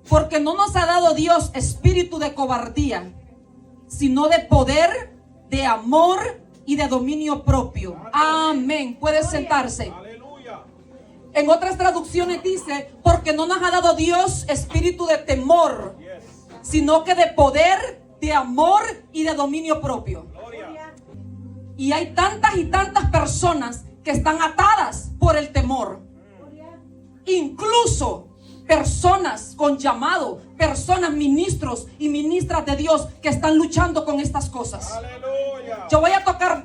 Porque no nos ha dado Dios espíritu de cobardía, sino de poder, de amor y de dominio propio. Amén. Puede sentarse. En otras traducciones dice, porque no nos ha dado Dios espíritu de temor, sino que de poder, de amor y de dominio propio. Y hay tantas y tantas personas que están atadas por el temor. Incluso personas con llamado, personas ministros y ministras de Dios que están luchando con estas cosas. Aleluya. Yo voy a tocar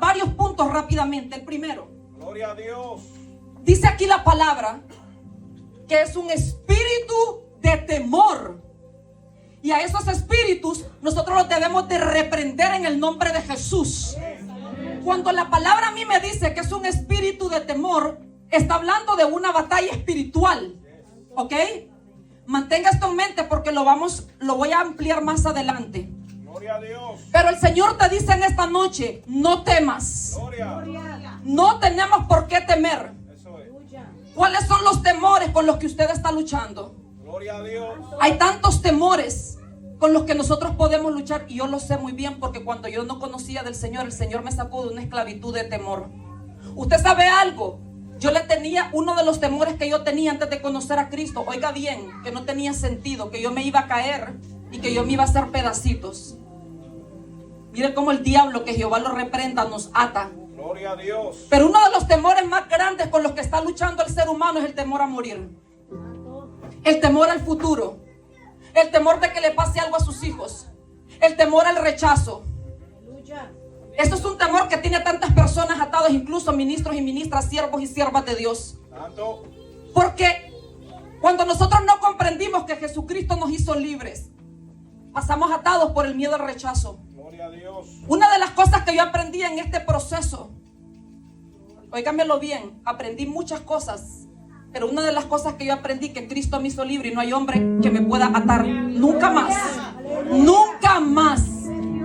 varios puntos rápidamente. El primero, gloria a Dios. Dice aquí la palabra que es un espíritu de temor. Y a esos espíritus nosotros los debemos de reprender en el nombre de Jesús. Cuando la palabra a mí me dice que es un espíritu de temor, está hablando de una batalla espiritual. ¿Ok? Mantenga esto en mente porque lo voy a ampliar más adelante. Gloria a Dios. Pero el Señor te dice en esta noche, no temas. Gloria. No tenemos por qué temer. Eso es. ¿Cuáles son los temores con los que usted está luchando? Gloria a Dios. Hay tantos temores con los que nosotros podemos luchar y yo lo sé muy bien porque cuando yo no conocía del Señor, el Señor me sacó de una esclavitud de temor. ¿Usted sabe algo? Yo le tenía uno de los temores que yo tenía antes de conocer a Cristo. Oiga bien, que no tenía sentido, que yo me iba a caer y que yo me iba a hacer pedacitos. Mire cómo el diablo, que Jehová lo reprenda, nos ata. Gloria a Dios. Pero uno de los temores más grandes con los que está luchando el ser humano es el temor a morir. El temor al futuro. El temor de que le pase algo a sus hijos. El temor al rechazo. Esto es un temor que tiene a tantas personas atadas, incluso ministros y ministras, siervos y siervas de Dios. Porque cuando nosotros no comprendimos que Jesucristo nos hizo libres, pasamos atados por el miedo al rechazo. Gloria a Dios. Una de las cosas que yo aprendí en este proceso, óigamelo bien, aprendí muchas cosas, pero una de las cosas que yo aprendí, que Cristo me hizo libre y no hay hombre que me pueda atar nunca más. Nunca más.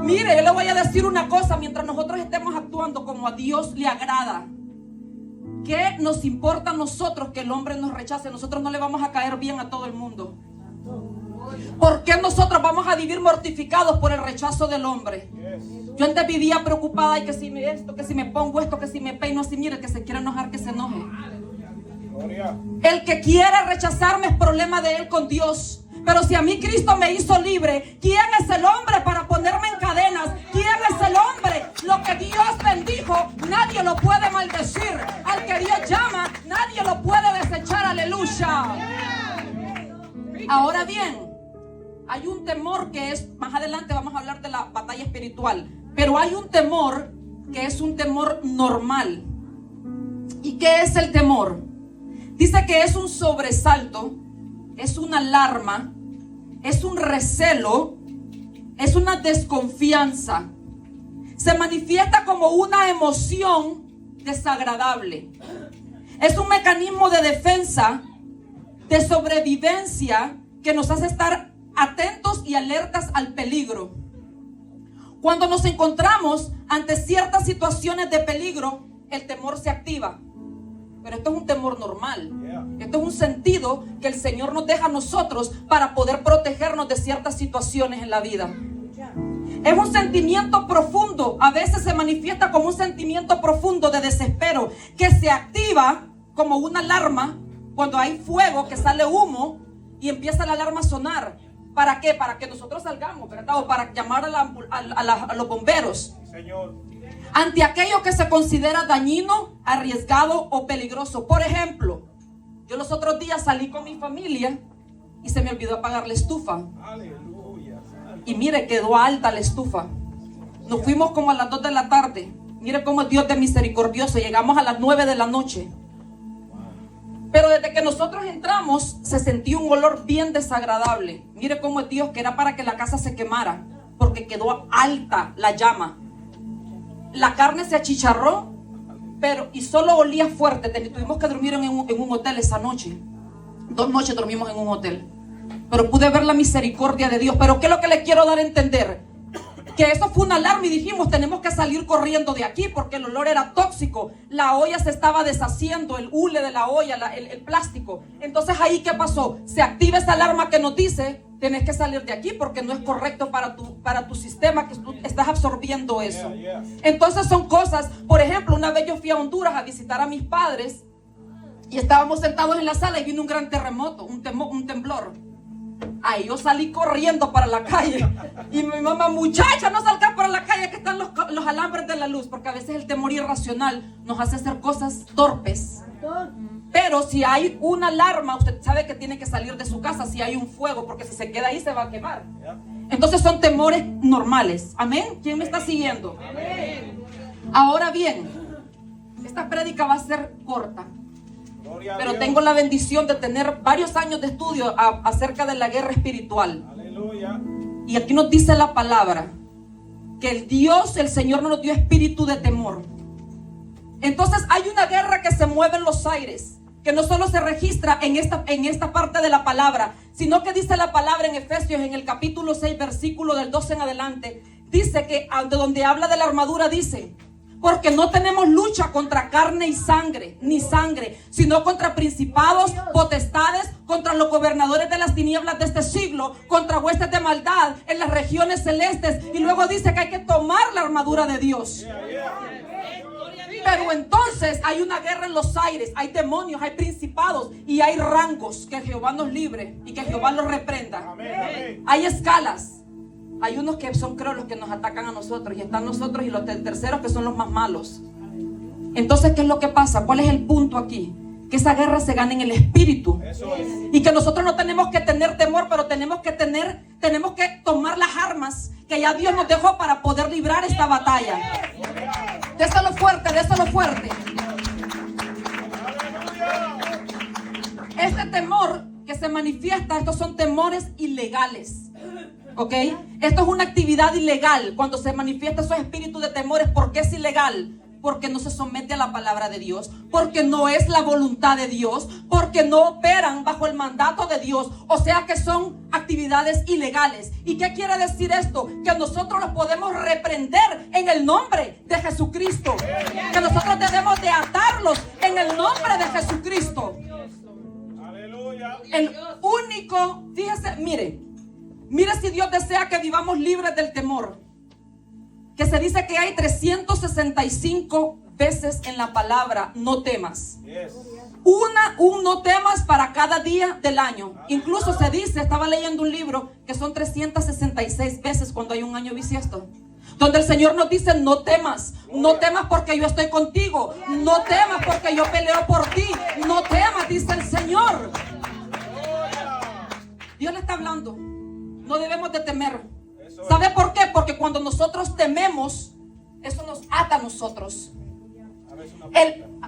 Mire, yo le voy a decir una cosa, mientras nosotros estemos actuando como a Dios le agrada, ¿qué nos importa a nosotros que el hombre nos rechace? Nosotros no le vamos a caer bien a todo el mundo. ¿Por qué nosotros vamos a vivir mortificados por el rechazo del hombre? Yo antes vivía preocupada, y que si me esto, que si me pongo esto, que si me peino así. Mire, el que se quiere enojar, que se enoje. El que quiere rechazarme es problema de él con Dios. Pero si a mí Cristo me hizo libre, ¿quién es el hombre para ponerme en cadenas? ¿Quién es el hombre? Lo que Dios bendijo, nadie lo puede maldecir. Al que Dios llama, nadie lo puede desechar. Aleluya. Ahora bien, hay un temor que es, más adelante vamos a hablar de la batalla espiritual, pero hay un temor que es un temor normal. ¿Y qué es el temor? Dice que es un sobresalto, es una alarma, es un recelo, es una desconfianza. Se manifiesta como una emoción desagradable. Es un mecanismo de defensa, de sobrevivencia, que nos hace estar atentos y alertas al peligro. Cuando nos encontramos ante ciertas situaciones de peligro, el temor se activa. Pero esto es un temor normal. Esto es un sentido que el Señor nos deja a nosotros para poder protegernos de ciertas situaciones en la vida. Es un sentimiento profundo. A veces se manifiesta como un sentimiento profundo de desespero que se activa como una alarma cuando hay fuego, que sale humo y empieza la alarma a sonar. ¿Para qué? Para que nosotros salgamos, ¿verdad? O para llamar a los bomberos. Señor. Ante aquello que se considera dañino, arriesgado o peligroso. Por ejemplo, yo los otros días salí con mi familia y se me olvidó apagar la estufa. Aleluya. Y mire, quedó alta la estufa. Nos fuimos como a las 2 de la tarde. Mire cómo es Dios de misericordioso. Llegamos a las 9 de la noche. Pero desde que nosotros entramos, se sentía un olor bien desagradable. Mire cómo es Dios, que era para que la casa se quemara, porque quedó alta la llama. La carne se achicharró, y solo olía fuerte. Tuvimos que dormir en un hotel esa noche. 2 noches dormimos en un hotel. Pero pude ver la misericordia de Dios. Pero ¿qué es lo que le quiero dar a entender? que eso fue una alarma y dijimos, tenemos que salir corriendo de aquí porque el olor era tóxico. La olla se estaba deshaciendo, el hule de la olla, el plástico. Entonces ahí, ¿qué pasó? Se activa esa alarma que nos dice, tienes que salir de aquí porque no es correcto para tu sistema, que tú estás absorbiendo eso. Entonces son cosas, por ejemplo, una vez yo fui a Honduras a visitar a mis padres y estábamos sentados en la sala y vino un gran terremoto, un temblor. Ahí yo salí corriendo para la calle y mi mamá, muchacha, no salgas para la calle que están los alambres de la luz, porque a veces el temor irracional nos hace hacer cosas torpes. Pero si hay una alarma, usted sabe que tiene que salir de su casa si hay un fuego, porque si se queda ahí se va a quemar. Entonces son temores normales. Amén. ¿Quién me está siguiendo? Amén. Ahora bien, esta prédica va a ser corta, pero tengo la bendición de tener varios años de estudio acerca de la guerra espiritual. Aleluya. Y aquí nos dice la palabra que el Señor no nos dio espíritu de temor. Entonces hay una guerra que se mueve en los aires, que no solo se registra en esta parte de la palabra, sino que dice la palabra en Efesios, en el capítulo 6, versículo del 12 en adelante, dice que donde habla de la armadura, dice: porque no tenemos lucha contra carne y sangre, ni sangre, sino contra principados, potestades, contra los gobernadores de las tinieblas de este siglo, contra huestes de maldad en las regiones celestes. Y luego dice que hay que tomar la armadura de Dios. Pero entonces hay una guerra en los aires, hay demonios, hay principados y hay rangos. Que Jehová nos libre y que Jehová los reprenda. Hay escalas. Hay unos que son, creo, los que nos atacan a nosotros, y están nosotros y los terceros que son los más malos. Entonces, ¿qué es lo que pasa? ¿Cuál es el punto aquí? Que esa guerra se gana en el espíritu. Y que nosotros no tenemos que tener temor, pero tenemos que tomar las armas que ya Dios nos dejó para poder librar esta batalla. Déselo fuerte, déselo fuerte. Este temor que se manifiesta, estos son temores ilegales. ¿Ok? Esto es una actividad ilegal. Cuando se manifiesta esos espíritus de temores, ¿por qué es ilegal? Porque no se somete a la palabra de Dios, porque no es la voluntad de Dios, porque no operan bajo el mandato de Dios. O sea que son actividades ilegales. ¿Y qué quiere decir esto? Que nosotros los podemos reprender en el nombre de Jesucristo. Que nosotros debemos de atarlos en el nombre de Jesucristo. El único, fíjese, mire si Dios desea que vivamos libres del temor. Que se dice que hay 365 veces en la palabra no temas. Un no temas para cada día del año. Incluso se dice, estaba leyendo un libro, que son 366 veces cuando hay un año bisiesto, donde el Señor nos dice: no temas porque yo estoy contigo, no temas porque yo peleo por ti, no temas, dice el Señor. Dios le está hablando. No debemos de temer. ¿Sabe por qué? Porque cuando nosotros tememos, eso nos ata a nosotros.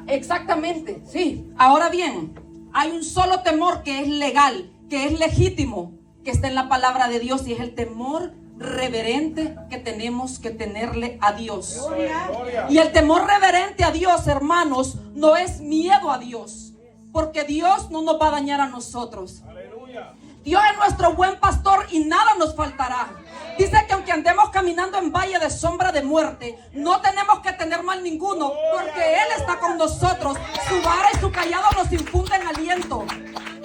Exactamente, sí. Ahora bien, hay un solo temor que es legal, que es legítimo, que está en la palabra de Dios, y es el temor reverente que tenemos que tenerle a Dios. Y el temor reverente a Dios, hermanos, no es miedo a Dios, porque Dios no nos va a dañar a nosotros. Dios es nuestro buen pastor y nada nos faltará. Dice que aunque andemos caminando en valle de sombra de muerte, no tenemos que tener mal ninguno, porque Él está con nosotros. Su vara y su callado nos infunden aliento.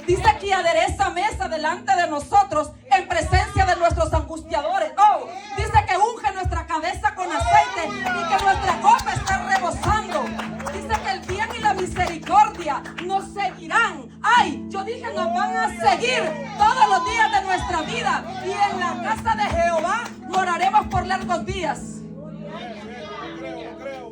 Dice que adereza mesa delante de nosotros en presencia de nuestros angustiadores. Dice que unge nuestra cabeza con aceite y que nuestra copa está rebosando. Dice que el bien y la misericordia nos seguirán. Yo dije, nos van a seguir todos los días de nuestra vida, y en la casa de Jehová moraremos por largos días.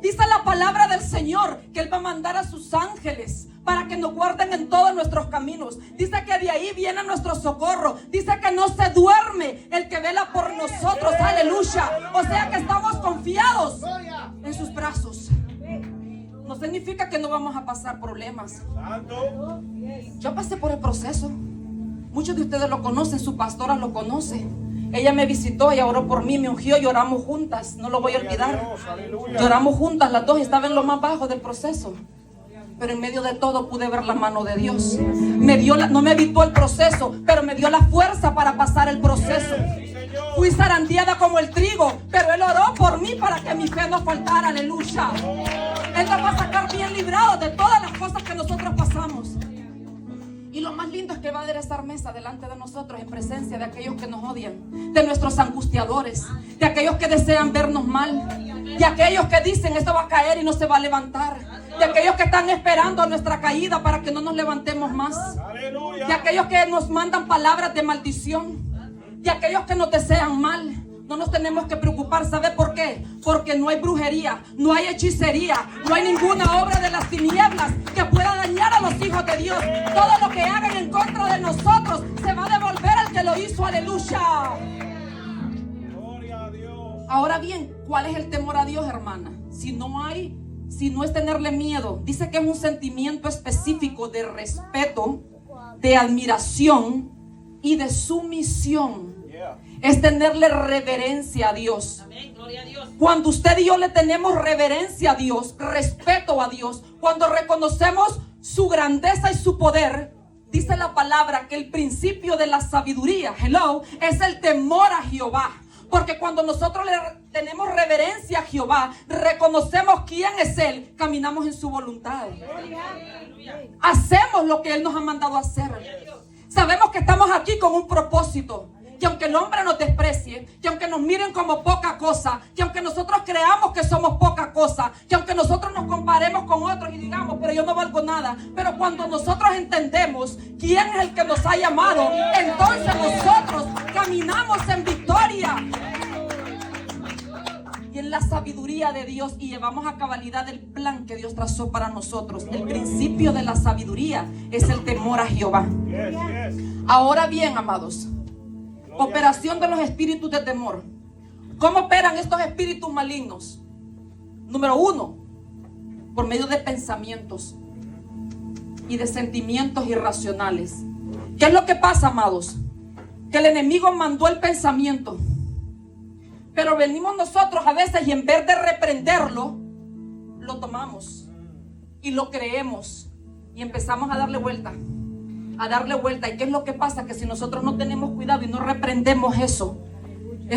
Dice la palabra del Señor que Él va a mandar a sus ángeles para que nos guarden en todos nuestros caminos. Dice que de ahí viene nuestro socorro. Dice que no se duerme el que vela por nosotros. Aleluya. O sea que estamos confiados en sus brazos. No significa que no vamos a pasar problemas. Yo pasé por el proceso. Muchos de ustedes lo conocen, su pastora lo conoce. Ella me visitó, ella oró por mí, me ungió y oramos juntas. No lo voy a olvidar. Lloramos juntas, las dos. Estaba en lo más bajo del proceso, pero en medio de todo pude ver la mano de Dios. No me evitó el proceso, pero me dio la fuerza para pasar el proceso. Fui zarandeada como el trigo, pero mí para que mi fe no faltara. Aleluya. Él nos va a sacar bien librados de todas las cosas que nosotros pasamos. Y lo más lindo es que va a aderezar mesa delante de nosotros en presencia de aquellos que nos odian, de nuestros angustiadores, de aquellos que desean vernos mal, de aquellos que dicen esto va a caer y no se va a levantar, de aquellos que están esperando nuestra caída para que no nos levantemos más, de aquellos que nos mandan palabras de maldición, de aquellos que nos desean mal. No nos tenemos que preocupar. ¿Sabe por qué? Porque no hay brujería, no hay hechicería, no hay ninguna obra de las tinieblas que pueda dañar a los hijos de Dios. Todo lo que hagan en contra de nosotros se va a devolver al que lo hizo. Aleluya. Gloria a Dios. Ahora bien, ¿cuál es el temor a Dios, hermana? Si no es tenerle miedo. Dice que es un sentimiento específico de respeto, de admiración y de sumisión. Es tenerle reverencia a Dios. Amén, gloria a Dios. Cuando usted y yo le tenemos reverencia a Dios, respeto a Dios, cuando reconocemos su grandeza y su poder, dice la palabra que el principio de la sabiduría, es el temor a Jehová. Porque cuando nosotros le tenemos reverencia a Jehová, reconocemos quién es Él, caminamos en su voluntad. Hacemos lo que Él nos ha mandado a hacer. Sabemos que estamos aquí con un propósito. Que aunque el hombre nos desprecie, que aunque nos miren como poca cosa, que aunque nosotros creamos que somos poca cosa, que aunque nosotros nos comparemos con otros y digamos, pero yo no valgo nada, pero cuando nosotros entendemos quién es el que nos ha llamado, entonces nosotros caminamos en victoria y en la sabiduría de Dios, y llevamos a cabalidad el plan que Dios trazó para nosotros. El principio de la sabiduría es el temor a Jehová. Ahora bien, amados, operación de los espíritus de temor. ¿Cómo operan estos espíritus malignos? Número 1, por medio de pensamientos y de sentimientos irracionales. ¿Qué es lo que pasa, amados? Que el enemigo mandó el pensamiento, pero venimos nosotros a veces y en vez de reprenderlo, lo tomamos y lo creemos y empezamos a darle vuelta. ¿Y qué es lo que pasa? Que si nosotros no tenemos cuidado y no reprendemos eso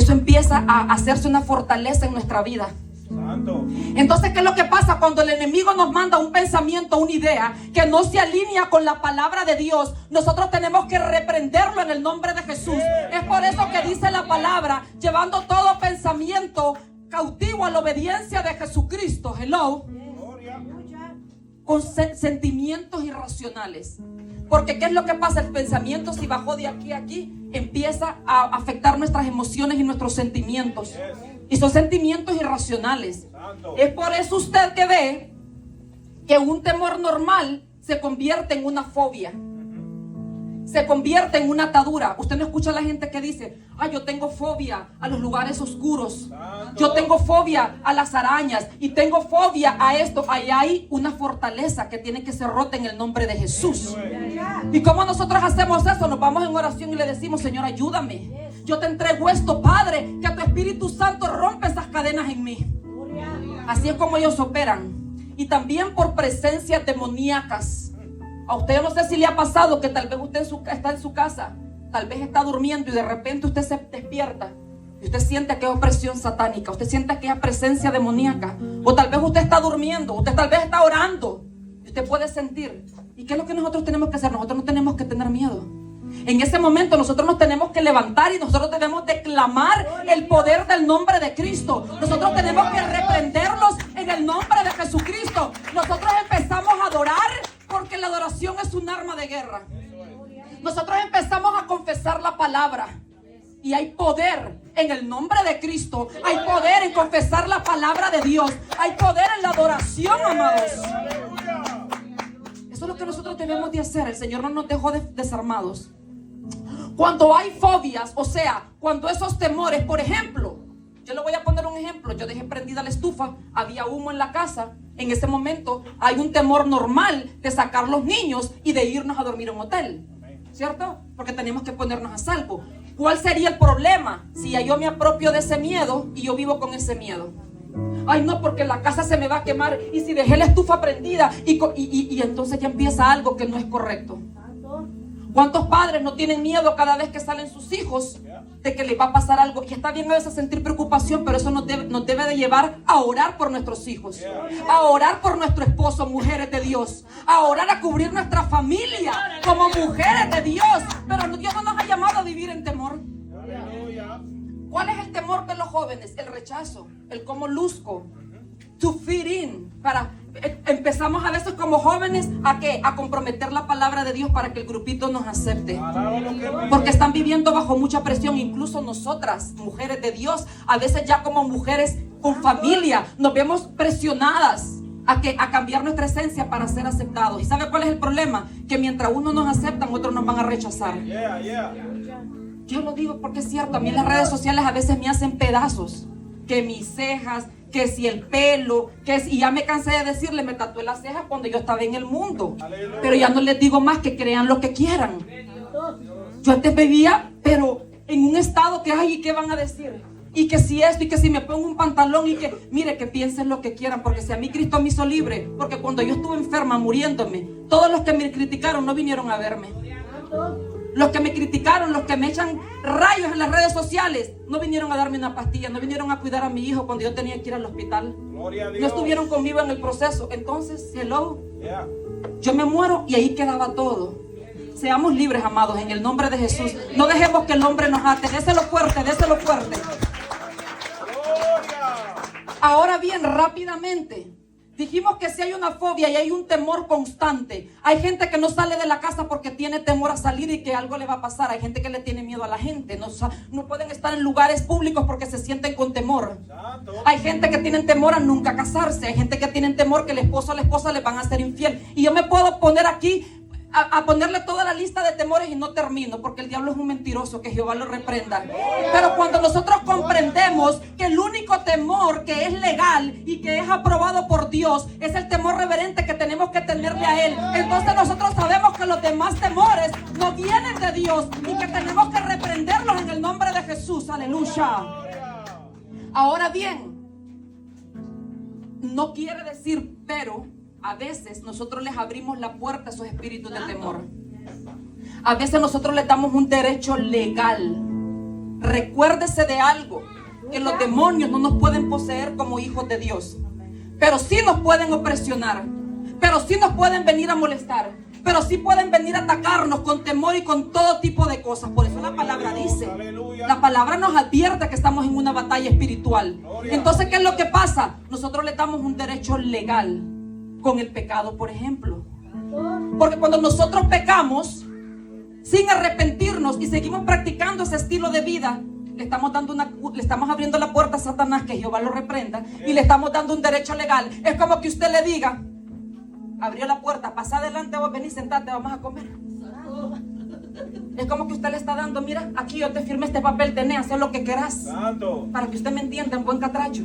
empieza a hacerse una fortaleza en nuestra vida. Santo. Entonces, ¿qué es lo que pasa? Cuando el enemigo nos manda un pensamiento, una idea que no se alinea con la palabra de Dios, nosotros tenemos que reprenderlo en el nombre de Jesús. Es por eso que dice la palabra, llevando todo pensamiento cautivo a la obediencia de Jesucristo. Con sentimientos irracionales. Porque ¿qué es lo que pasa? El pensamiento, si bajó de aquí a aquí, empieza a afectar nuestras emociones y nuestros sentimientos. Y son sentimientos irracionales. Es por eso usted que ve que un temor normal se convierte en una fobia. Se convierte en una atadura. Usted no escucha a la gente que dice, yo tengo fobia a los lugares oscuros. Yo tengo fobia a las arañas. Y tengo fobia a esto. Ahí hay una fortaleza que tiene que ser rota en el nombre de Jesús. ¿Y cómo nosotros hacemos eso? Nos vamos en oración y le decimos, Señor, ayúdame. Yo te entrego esto, Padre, que tu Espíritu Santo rompa esas cadenas en mí. Así es como ellos operan. Y también por presencias demoníacas. A usted yo no sé si le ha pasado que tal vez usted está en su casa, tal vez está durmiendo y de repente usted se despierta y usted siente aquella opresión satánica, usted siente aquella presencia demoníaca, o tal vez usted está durmiendo, usted tal vez está orando y usted puede sentir. ¿Y qué es lo que nosotros tenemos que hacer? Nosotros no tenemos que tener miedo. En ese momento nosotros nos tenemos que levantar y nosotros debemos declamar el poder del nombre de Cristo. Nosotros tenemos que reprenderlos en el nombre de Jesucristo. Nosotros empezamos a adorar porque la adoración es un arma de guerra. Nosotros empezamos a confesar la palabra y hay poder en el nombre de Cristo. Hay poder en confesar la palabra de Dios. Hay poder en la adoración, amados. Eso es lo que nosotros debemos de hacer. El Señor no nos dejó desarmados. Cuando hay fobias, o sea, cuando esos temores, por ejemplo, yo le voy a poner un ejemplo. Yo dejé prendida la estufa, había humo en la casa. En ese momento hay un temor normal de sacar los niños y de irnos a dormir a un hotel, ¿cierto? Porque tenemos que ponernos a salvo. ¿Cuál sería el problema si yo me apropio de ese miedo y yo vivo con ese miedo? Ay, no, porque la casa se me va a quemar y si dejé la estufa prendida y entonces ya empieza algo que no es correcto. ¿Cuántos padres no tienen miedo cada vez que salen sus hijos de que les va a pasar algo? Y está bien a veces sentir preocupación, pero eso nos debe de llevar a orar por nuestros hijos, a orar por nuestro esposo, mujeres de Dios, a orar, a cubrir nuestra familia como mujeres de Dios. Pero Dios no nos ha llamado a vivir en temor. ¿Cuál es el temor de los jóvenes? El rechazo, el cómo luzco, to fit in. Empezamos a veces como jóvenes a comprometer la palabra de Dios para que el grupito nos acepte, porque están viviendo bajo mucha presión. Incluso nosotras, mujeres de Dios, a veces ya como mujeres con familia, nos vemos presionadas a cambiar nuestra esencia para ser aceptados. ¿Y sabe cuál es el problema? Que mientras unos nos aceptan, otros nos van a rechazar. Yo lo digo porque es cierto. A mí en las redes sociales a veces me hacen pedazos, que mis cejas, que si el pelo, y ya me cansé de decirle, me tatué las cejas cuando yo estaba en el mundo. Aleluya. Pero ya no les digo más, que crean lo que quieran. Yo antes vivía, pero en un estado que hay, ¿y qué van a decir? Y que si esto, y que si me pongo un pantalón, y que, mire, que piensen lo que quieran, porque si a mí Cristo me hizo libre, porque cuando yo estuve enferma, muriéndome, todos los que me criticaron no vinieron a verme. Los que me criticaron, los que me echan rayos en las redes sociales, no vinieron a darme una pastilla, no vinieron a cuidar a mi hijo cuando yo tenía que ir al hospital. No estuvieron conmigo en el proceso. Entonces, yo me muero y ahí quedaba todo. Seamos libres, amados, en el nombre de Jesús. No dejemos que el hombre nos ate. Déselo fuerte, déselo fuerte. Ahora bien, rápidamente. Dijimos que si hay una fobia y hay un temor constante. Hay gente que no sale de la casa porque tiene temor a salir y que algo le va a pasar. Hay gente que le tiene miedo a la gente. No pueden estar en lugares públicos porque se sienten con temor. Hay gente que tiene temor a nunca casarse. Hay gente que tiene temor que el esposo o la esposa les van a ser infiel. Y yo me puedo poner aquí a ponerle toda la lista de temores y no termino, porque el diablo es un mentiroso, que Jehová lo reprenda. Pero cuando nosotros comprendemos que el único temor que es legal y que es aprobado por Dios es el temor reverente que tenemos que tenerle a Él, entonces nosotros sabemos que los demás temores no vienen de Dios y que tenemos que reprenderlos en el nombre de Jesús. Aleluya. Ahora bien, no quiere decir, pero a veces nosotros les abrimos la puerta a esos espíritus de temor. A veces nosotros les damos un derecho legal. Recuérdese de algo, que los demonios no nos pueden poseer como hijos de Dios, pero sí nos pueden opresionar, pero sí nos pueden venir a molestar, pero sí pueden venir a atacarnos con temor y con todo tipo de cosas. Por eso la palabra dice, la palabra nos advierte que estamos en una batalla espiritual. Entonces, ¿qué es lo que pasa? Nosotros les damos un derecho legal con el pecado, por ejemplo. Porque cuando nosotros pecamos sin arrepentirnos y seguimos practicando ese estilo de vida, le estamos abriendo la puerta a Satanás, que Jehová lo reprenda, y le estamos dando un derecho legal. Es como que usted le diga, abrió la puerta, pasa adelante, vos venís, sentate, vamos a comer. Es como que usted le está dando, mira, aquí yo te firmé este papel, tenés, haz lo que querás. Para que usted me entienda en buen catracho.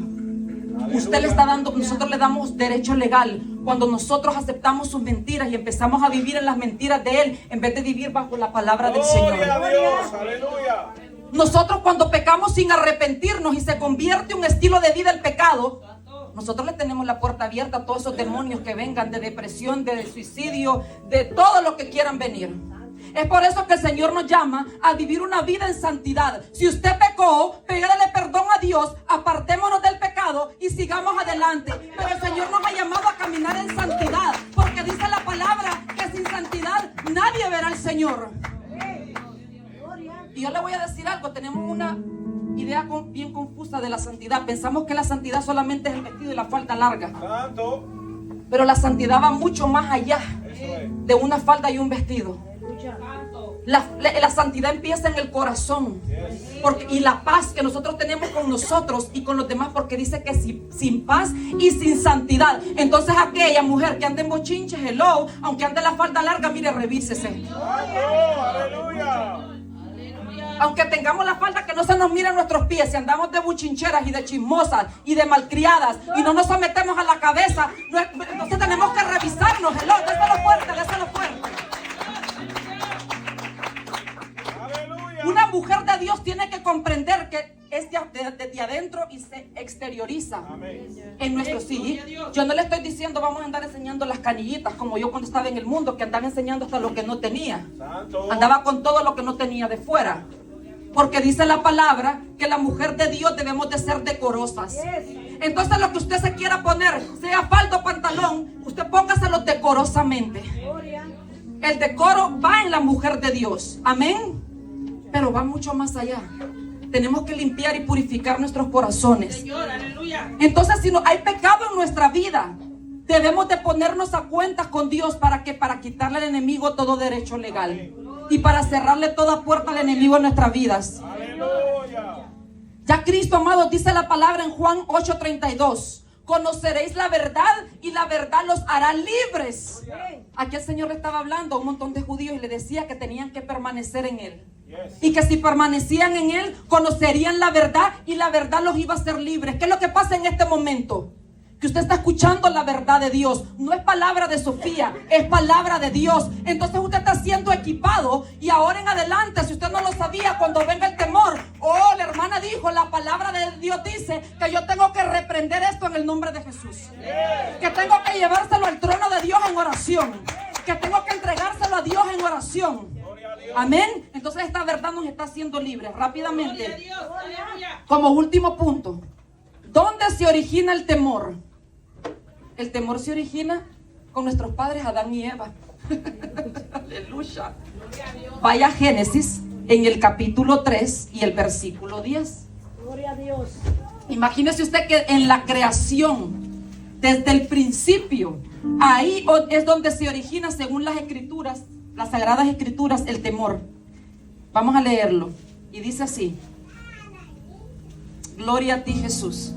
Usted le está dando, nosotros le damos derecho legal cuando nosotros aceptamos sus mentiras y empezamos a vivir en las mentiras de Él en vez de vivir bajo la palabra del Señor. Aleluya. Nosotros cuando pecamos sin arrepentirnos y se convierte un estilo de vida el pecado, nosotros le tenemos la puerta abierta a todos esos demonios que vengan de depresión, de suicidio, de todo lo que quieran venir. Es por eso que el Señor nos llama a vivir una vida en santidad. Si usted pecó, pídale perdón a Dios, apartémonos del pecado y sigamos adelante. Pero el Señor nos ha llamado a caminar en santidad, porque dice la palabra que sin santidad nadie verá al Señor. Y yo le voy a decir algo, tenemos una idea bien confusa de la santidad. Pensamos que la santidad solamente es el vestido y la falda larga. Pero la santidad va mucho más allá de una falda y un vestido. La santidad empieza en el corazón, y la paz que nosotros tenemos con nosotros y con los demás, porque dice que sin paz y sin santidad. Entonces aquella mujer que ande en bochinches, hello, aunque ande la falda larga, mire, revísese. Aunque tengamos la falda, que no se nos miren nuestros pies. Si andamos de buchincheras y de chismosas y de malcriadas y no nos sometemos a la cabeza, entonces tenemos que revisarnos. Hello, déselo fuerte, déselo fuerte. Una mujer de Dios tiene que comprender que es de adentro y se exterioriza. Amén. En nuestros hijos. Yo no le estoy diciendo vamos a andar enseñando las canillitas como yo cuando estaba en el mundo, que andaba enseñando hasta lo que no tenía. Santo. Andaba con todo lo que no tenía de fuera. Porque dice la palabra que la mujer de Dios debemos de ser decorosas. Entonces lo que usted se quiera poner, sea falda o pantalón, usted póngaselo decorosamente. El decoro va en la mujer de Dios. Amén. Pero va mucho más allá. Tenemos que limpiar y purificar nuestros corazones. Señor, aleluya. Entonces, si no hay pecado en nuestra vida, debemos de ponernos a cuentas con Dios para quitarle al enemigo todo derecho legal y para cerrarle toda puerta al enemigo en nuestras vidas. Aleluya. Ya Cristo, amados, dice la palabra en Juan 8:32: conoceréis la verdad y la verdad los hará libres. Aquí el Señor le estaba hablando a un montón de judíos y le decía que tenían que permanecer en Él. Y que si permanecían en Él, conocerían la verdad y la verdad los iba a hacer libres. ¿Qué es lo que pasa en este momento? Que usted está escuchando la verdad de Dios. No es palabra de Sofía, es palabra de Dios. Entonces usted está siendo equipado y ahora en adelante, si usted no lo sabía, cuando venga el temor, oh, la hermana dijo, la palabra de Dios dice que yo tengo que reprender esto en el nombre de Jesús. Que tengo que llevárselo al trono de Dios en oración. Que tengo que entregárselo a Dios en oración. Amén. Entonces esta verdad nos está haciendo libres. Rápidamente, como último punto, ¿dónde se origina el temor? El temor se origina con nuestros padres Adán y Eva. Aleluya. Vaya a Génesis en el capítulo 3 y el versículo 10. Gloria a Dios. Imagínese usted que en la creación, desde el principio, ahí es donde se origina, según las escrituras, las sagradas escrituras, el temor. Vamos a leerlo. Y dice así: gloria a ti, Jesús.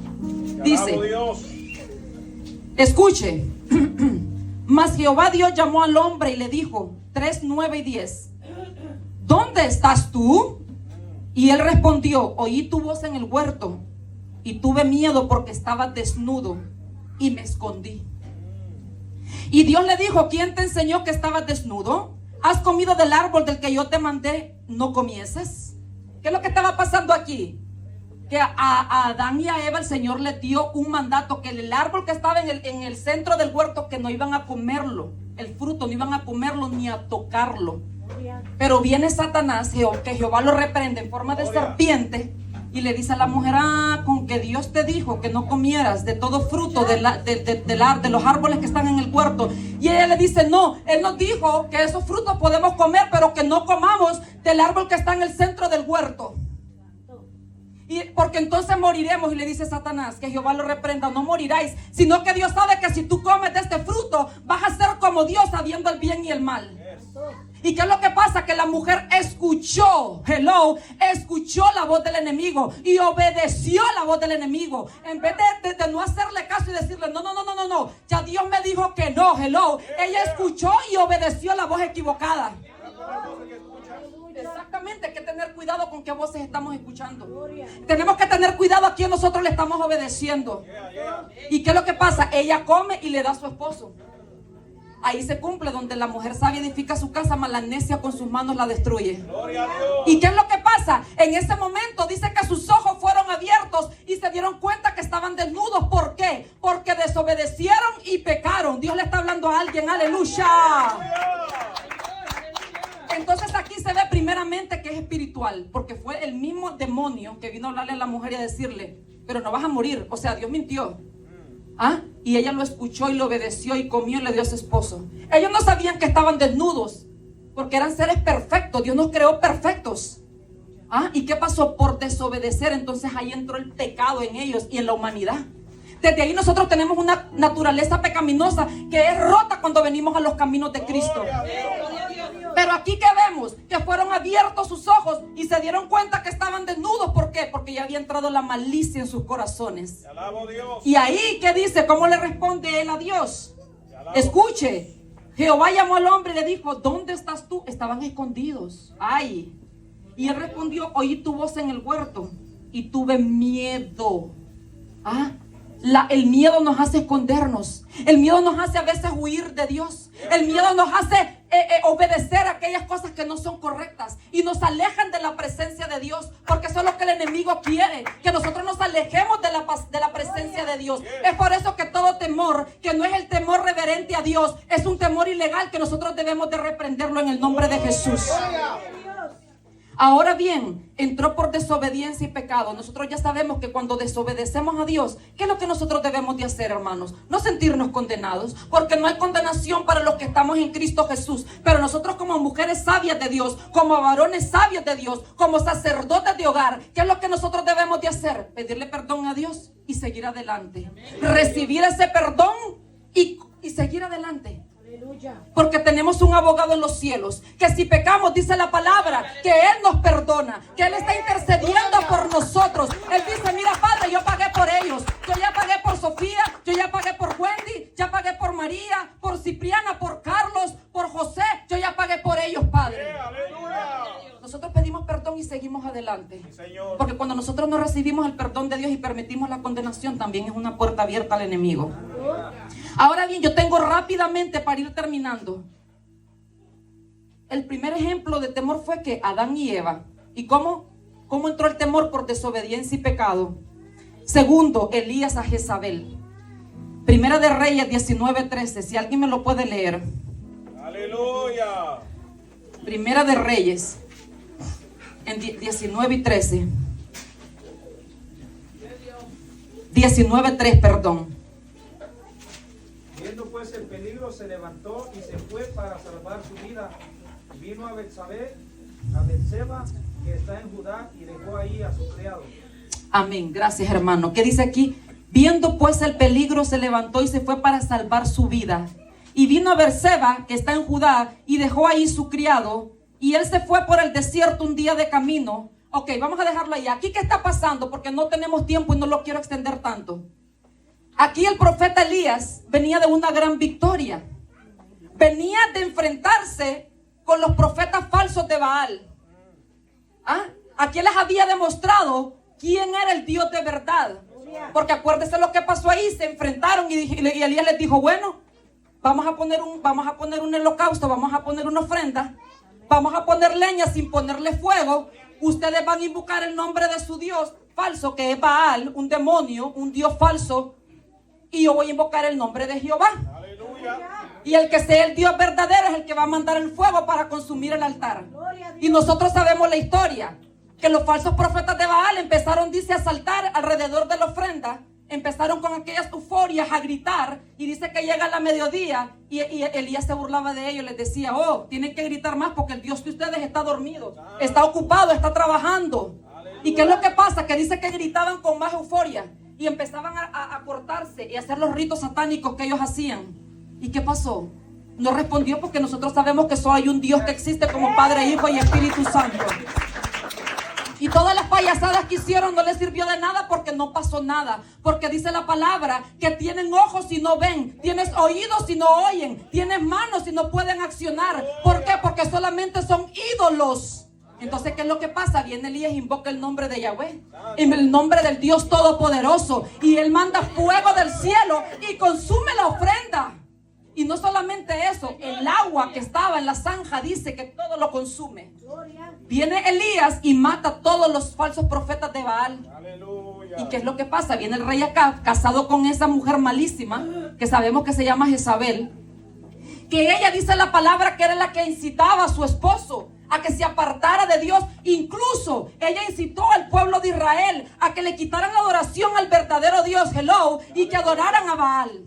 Dice, escuche. Mas Jehová Dios llamó al hombre y le dijo, 3, 9 y 10: ¿dónde estás tú? Y él respondió, oí tu voz en el huerto y tuve miedo porque estaba desnudo y me escondí. Y Dios le dijo, ¿quién te enseñó que estabas desnudo? ¿Has comido del árbol del que yo te mandé no comieses? ¿Qué es lo que estaba pasando aquí? Que a Adán y a Eva el Señor les dio un mandato, que el árbol que estaba en el centro del huerto, que no iban a comerlo, el fruto no iban a comerlo ni a tocarlo. Pero viene Satanás, que Jehová lo reprende en forma de serpiente, y le dice a la mujer, con que Dios te dijo que no comieras de todo fruto de los árboles que están en el huerto. Y ella le dice, no, Él nos dijo que esos frutos podemos comer, pero que no comamos del árbol que está en el centro del huerto. Y porque entonces moriremos. Y le dice Satanás, que Jehová lo reprenda, no moriráis, sino que Dios sabe que si tú comes de este fruto, vas a ser como Dios, sabiendo el bien y el mal. ¿Y qué es lo que pasa? Que la mujer escuchó la voz del enemigo y obedeció la voz del enemigo. En vez de no hacerle caso y decirle, no, ya Dios me dijo que no, ella escuchó y obedeció la voz equivocada. Exactamente, hay que tener cuidado con qué voces estamos escuchando. Tenemos que tener cuidado a quién nosotros le estamos obedeciendo. ¿Y qué es lo que pasa? Ella come y le da a su esposo. Ahí se cumple donde la mujer sabia edifica su casa, mas la necia con sus manos la destruye. ¿Y qué es lo que pasa? En ese momento dice que sus ojos fueron abiertos y se dieron cuenta que estaban desnudos. ¿Por qué? Porque desobedecieron y pecaron. Dios le está hablando a alguien, aleluya. Entonces aquí se ve primeramente que es espiritual, porque fue el mismo demonio que vino a hablarle a la mujer y a decirle, pero no vas a morir. O sea, Dios mintió. Y ella lo escuchó y lo obedeció y comió y le dio a su esposo. Ellos no sabían que estaban desnudos, porque eran seres perfectos. Dios nos creó perfectos. ¿Y qué pasó? Por desobedecer. Entonces ahí entró el pecado en ellos y en la humanidad. Desde ahí nosotros tenemos una naturaleza pecaminosa que es rota cuando venimos a los caminos de Cristo. Pero aquí que vemos que fueron abiertos sus ojos y se dieron cuenta que estaban desnudos. ¿Por qué? Porque ya había entrado la malicia en sus corazones. Y ahí, ¿qué dice? ¿Cómo le responde él a Dios? Escuche, Jehová llamó al hombre y le dijo, ¿dónde estás tú? Estaban escondidos. Y él respondió, oí tu voz en el huerto y tuve miedo. El miedo nos hace escondernos. El miedo nos hace a veces huir de Dios. El miedo nos hace obedecer aquellas cosas que no son correctas y nos alejan de la presencia de Dios. Porque eso es lo que el enemigo quiere, que nosotros nos alejemos de la presencia de Dios. Es por eso que todo temor, que no es el temor reverente a Dios, es un temor ilegal que nosotros debemos de reprenderlo en el nombre de Jesús. Ahora bien, entró por desobediencia y pecado. Nosotros ya sabemos que cuando desobedecemos a Dios, ¿qué es lo que nosotros debemos de hacer, hermanos? No sentirnos condenados, porque no hay condenación para los que estamos en Cristo Jesús. Pero nosotros como mujeres sabias de Dios, como varones sabios de Dios, como sacerdotes de hogar, ¿qué es lo que nosotros debemos de hacer? Pedirle perdón a Dios y seguir adelante. Recibir ese perdón y seguir adelante. Porque tenemos un abogado en los cielos, que si pecamos, dice la palabra, que Él nos perdona, que Él está intercediendo por nosotros. Él dice, mira, Padre, yo pagué por ellos, yo ya pagué por Sofía, yo ya pagué por Wendy, ya pagué por María, por Cipriana, por Carlos, por José, yo ya pagué por ellos, Padre. Nosotros pedimos perdón y seguimos adelante. Porque cuando nosotros no recibimos el perdón de Dios y permitimos la condenación, también es una puerta abierta al enemigo. Ahora bien, yo tengo rápidamente para ir terminando. El primer ejemplo de temor fue que Adán y Eva. ¿Y cómo entró el temor? Por desobediencia y pecado. Segundo, Elías a Jezabel. Primera de Reyes 19:13. Si alguien me lo puede leer. Aleluya. Primera de Reyes en 19:13. 19:3, perdón. Viendo pues el peligro, se levantó y se fue para salvar su vida. Vino a Betseba, que está en Judá, y dejó ahí a su criado. Amén, gracias, hermano. ¿Qué dice aquí? Viendo pues el peligro, se levantó y se fue para salvar su vida. Y vino a Betseba, que está en Judá, y dejó ahí su criado. Y él se fue por el desierto un día de camino. Ok, vamos a dejarlo ahí. Aquí, ¿qué está pasando? Porque no tenemos tiempo y no lo quiero extender tanto. Aquí el profeta Elías venía de una gran victoria. Venía de enfrentarse con los profetas falsos de Baal. Aquí les había demostrado quién era el Dios de verdad. Porque acuérdense lo que pasó ahí. Se enfrentaron y Elías les dijo, bueno, vamos a poner un holocausto, vamos a poner una ofrenda, vamos a poner leña sin ponerle fuego. Ustedes van a invocar el nombre de su Dios falso, que es Baal, un demonio, un Dios falso. Y yo voy a invocar el nombre de Jehová. Aleluya. Y el que sea el Dios verdadero es el que va a mandar el fuego para consumir el altar. Y nosotros sabemos la historia, que los falsos profetas de Baal empezaron, dice, a saltar alrededor de la ofrenda. Empezaron con aquellas euforias a gritar. Y dice que llega la mediodía y Elías se burlaba de ellos. Les decía, oh, tienen que gritar más porque el Dios de ustedes está dormido, está ocupado, está trabajando. Aleluya. ¿Y qué es lo que pasa? Que dice que gritaban con más euforia y empezaban a cortarse y a hacer los ritos satánicos que ellos hacían. ¿Y qué pasó? No respondió, porque nosotros sabemos que solo hay un Dios que existe como Padre, Hijo y Espíritu Santo. Y todas las payasadas que hicieron no les sirvió de nada, porque no pasó nada. Porque dice la palabra que tienen ojos y no ven, tienes oídos y no oyen, tienes manos y no pueden accionar. ¿Por qué? Porque solamente son ídolos. Entonces, ¿qué es lo que pasa? Viene Elías e invoca el nombre de Yahweh, en el nombre del Dios Todopoderoso, y él manda fuego del cielo y consume la ofrenda. Y no solamente eso, el agua que estaba en la zanja dice que todo lo consume. Viene Elías y mata a todos los falsos profetas de Baal. Aleluya. ¿Y qué es lo que pasa? Viene el rey acá, casado con esa mujer malísima, que sabemos que se llama Jezabel, que ella, dice la palabra, que era la que incitaba a su esposo a que se apartara de Dios. Incluso ella incitó al pueblo de Israel a que le quitaran la adoración al verdadero Dios, y que adoraran a Baal.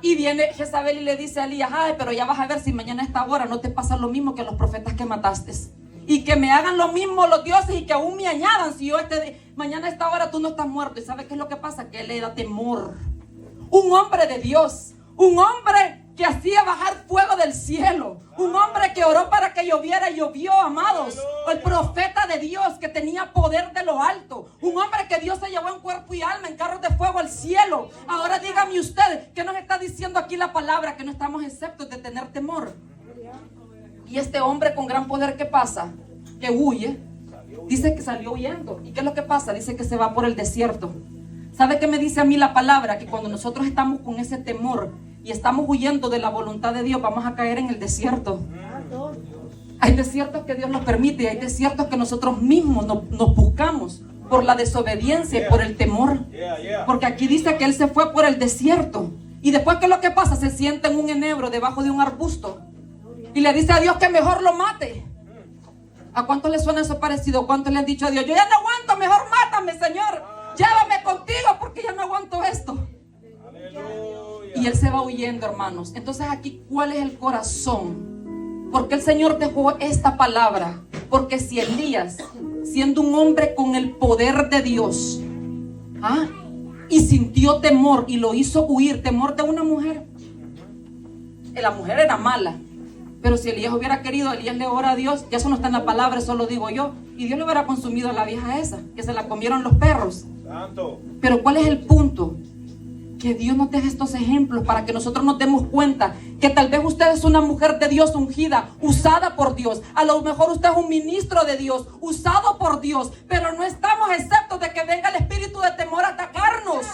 Y viene Jezabel y le dice a Elías, ay, pero ya vas a ver si mañana a esta hora no te pasa lo mismo que los profetas que mataste. Y que me hagan lo mismo los dioses y que aún me añadan si yo mañana a esta hora tú no estás muerto. ¿Y sabe qué es lo que pasa? Que él le da temor. Un hombre de Dios, un hombre que hacía bajar fuego del cielo, un hombre que oró para que lloviera y llovió, amados. El profeta de Dios que tenía poder de lo alto, un hombre que Dios se llevó en cuerpo y alma en carros de fuego al cielo. Ahora dígame usted, ¿qué nos está diciendo aquí la palabra? Que no estamos exceptos de tener temor. Y este hombre con gran poder, ¿qué pasa? Que huye. Dice que salió huyendo. ¿Y qué es lo que pasa? Dice que se va por el desierto. ¿Sabe qué me dice a mí la palabra? Que cuando nosotros estamos con ese temor y estamos huyendo de la voluntad de Dios, vamos a caer en el desierto. Hay desiertos que Dios nos permite y hay desiertos que nosotros mismos nos buscamos por la desobediencia y por el temor. Porque aquí dice que él se fue por el desierto. Y después, ¿qué es lo que pasa? Se sienta en un enebro debajo de un arbusto y le dice a Dios que mejor lo mate. ¿A cuántos les suena eso parecido? ¿Cuántos le han dicho a Dios: yo ya no aguanto, mejor mátame, Señor, llévame contigo porque ya no aguanto esto? Aleluya. Y él se va huyendo, hermanos. Entonces aquí, ¿cuál es el corazón? Porque el Señor dejó esta palabra. Porque si Elías, siendo un hombre con el poder de Dios, y sintió temor y lo hizo huir, temor de una mujer, la mujer era mala. Pero si Elías hubiera querido, Elías le ora a Dios, ya eso no está en la palabra, eso lo digo yo, y Dios le hubiera consumido a la vieja esa, que se la comieron los perros. Santo. Pero ¿cuál es el punto? Que Dios nos deje estos ejemplos para que nosotros nos demos cuenta que tal vez usted es una mujer de Dios ungida, usada por Dios. A lo mejor usted es un ministro de Dios, usado por Dios, pero no estamos exceptos de que venga el espíritu de temor a atacarnos.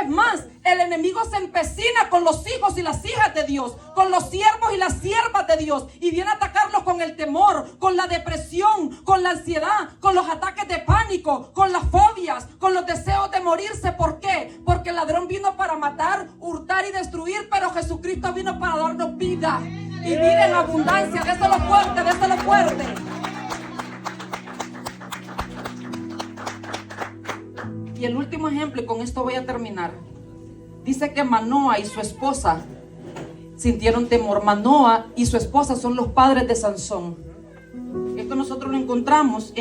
Es más, el enemigo se empecina con los hijos y las hijas de Dios, con los siervos y las siervas de Dios, y viene a atacarlos con el temor, con la depresión, con la ansiedad, con los ataques de pánico, con las fobias, con los deseos de morirse. ¿Por qué? Porque el ladrón vino para matar, hurtar y destruir, pero Jesucristo vino para darnos vida y vida en abundancia. Déselo fuerte, déselo fuerte. Y el último ejemplo, y con esto voy a terminar. Dice que Manoa y su esposa sintieron temor. Manoa y su esposa son los padres de Sansón. Esto nosotros lo encontramos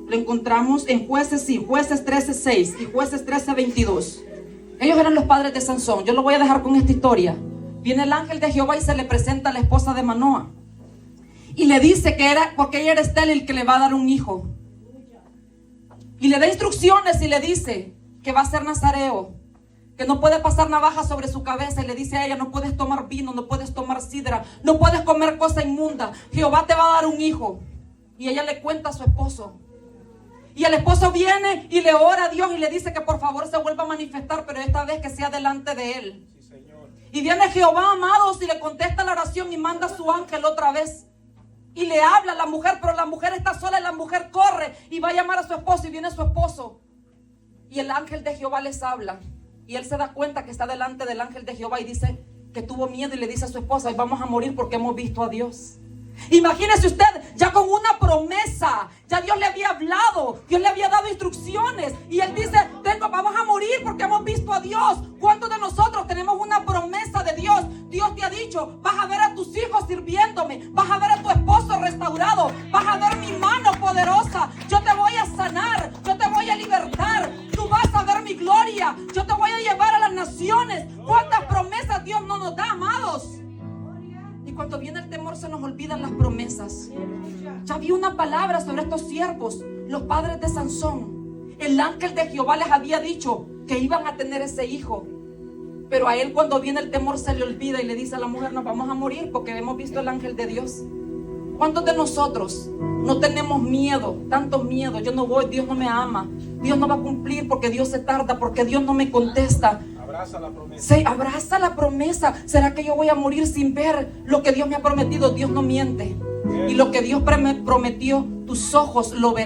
lo encontramos en Jueces 13:6 y Jueces 13:22. Ellos eran los padres de Sansón. Yo lo voy a dejar con esta historia. Viene el ángel de Jehová y se le presenta a la esposa de Manoa y le dice que era porque ella era estéril, que le va a dar un hijo. Y le da instrucciones y le dice que va a ser nazareo, que no puede pasar navaja sobre su cabeza. Y le dice a ella: no puedes tomar vino, no puedes tomar sidra, no puedes comer cosa inmunda. Jehová te va a dar un hijo. Y ella le cuenta a su esposo. Y el esposo viene y le ora a Dios y le dice que por favor se vuelva a manifestar, pero esta vez que sea delante de él. Sí, Señor. Y viene Jehová, amados, y le contesta la oración y manda a su ángel otra vez. Y le habla a la mujer, pero la mujer está sola y la mujer corre y va a llamar a su esposo, y viene su esposo. Y el ángel de Jehová les habla. Y él se da cuenta que está delante del ángel de Jehová y dice que tuvo miedo y le dice a su esposa: vamos a morir porque hemos visto a Dios. Imagínese usted, ya con una promesa, ya Dios le había hablado, Dios le había dado instrucciones, y él dice: vamos a morir porque hemos visto a Dios. ¿Cuántos de nosotros tenemos una promesa de Dios? Dios te ha dicho: vas a ver a tus hijos sirviéndome, vas a ver a tu esposo restaurado, vas a ver mi mano poderosa, yo te voy a sanar, yo te voy a libertar, tú vas a ver mi gloria, yo te voy a llevar a las naciones. ¿Cuántas promesas Dios no nos da, amados? Y cuando viene el temor se nos olvidan las promesas. Ya vi una palabra sobre estos siervos, los padres de Sansón. El ángel de Jehová les había dicho que iban a tener ese hijo, pero a él, cuando viene el temor, se le olvida y le dice a la mujer: nos vamos a morir porque hemos visto el ángel de Dios. ¿Cuántos de nosotros no tenemos miedo, tanto miedo? Yo no voy, Dios no me ama, Dios no va a cumplir porque Dios se tarda, porque Dios no me contesta. Abraza la promesa. Sí, abraza la promesa. ¿Será que yo voy a morir sin ver lo que Dios me ha prometido? Dios no miente. Y lo que Dios prometió, tus ojos lo verán.